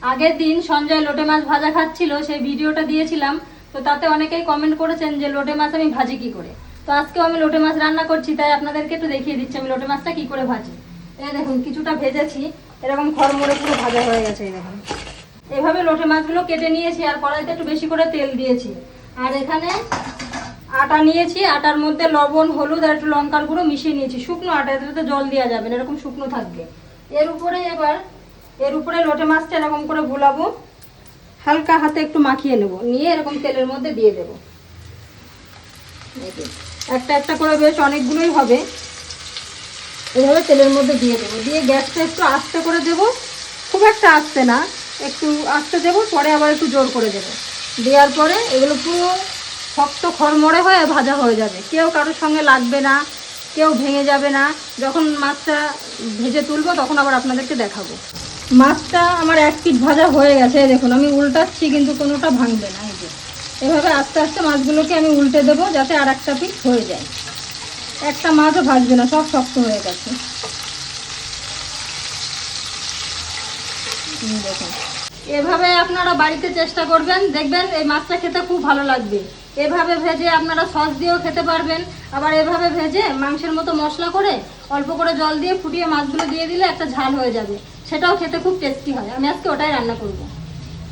আগের দিন সঞ্জয় লোটে মাছ ভাজা খাচ্ছিল, সেই ভিডিওটা দিয়েছিলাম। তো তাতে অনেকেই কমেন্ট করেছেন যে লোটে মাছ আমি ভাজি কি করে। তো আজকেও আমি লোটে মাছ রান্না করছি, তাই আপনাদেরকে একটু দেখিয়ে দিচ্ছি আমি লোটে মাছটা কি করে ভাজি। এই দেখুন কিছুটা ভেজেছি, এরকম খড়মড়ে পুরো ভাজা হয়ে গেছে। এই দেখুন এভাবে লোটে মাছগুলো কেটে নিয়েছি, আর কড়াইতে একটু বেশি করে তেল দিয়েছি। আর এখানে আটা নিয়েছি, আটার মধ্যে লবণ, হলুদ আর একটু লঙ্কার গুঁড়ো মিশিয়ে নিয়েছি। শুকনো আটা, এটাতে জল দেওয়া যাবে না, এরকম শুকনো থাকবে। এর উপরে লোটে মাছটা এরকম করে ভুলাবো, হালকা হাতে একটু মাখিয়ে নেব, নিয়ে এরকম তেলের মধ্যে দিয়ে দেবো। একটা একটা করে বেশ অনেকগুলোই হবে। এভাবে তেলের মধ্যে দিয়ে দেবো, দিয়ে গ্যাসটা একটু আস্তে করে দেবো, খুব একটা আস্তে না, একটু আস্তে দেবো, পরে আবার একটু জোর করে দেবো। দেওয়ার পরে এগুলো পুরো শক্ত খড়মড়ে হয়ে ভাজা হয়ে যাবে, কেউ কারোর সঙ্গে লাগবে না, কেউ ভেঙে যাবে না। যখন মাছটা ভেজে তুলবো তখন আবার আপনাদেরকে দেখাবো। মাছটা আমার এক পিঠ ভাজা হয়ে গেছে, দেখুন আমি উল্টাচ্ছি কিন্তু কোনোটা ভাঙবে না। এই যে এভাবে আস্তে আস্তে মাছগুলোকে আমি উল্টে দেবো, যাতে আর একটা পিঠ হয়ে যায়। একটা মাছও ভাজবে না, সব শক্ত হয়ে গেছে। দেখুন এভাবে আপনারা বাড়িতে চেষ্টা করবেন, দেখবেন এই মাছটা খেতে খুব ভালো লাগবে। এভাবে ভেজে আপনারা সস দিয়েও খেতে পারবেন, আবার এভাবে ভেজে মাংসের মতো মশলা করে অল্প করে জল দিয়ে ফুটিয়ে মাছগুলো দিয়ে দিলে একটা ঝাল হয়ে যাবে, সেটাও খেতে খুব টেস্টি হয়। আমি আজকে ওটাই রান্না করব।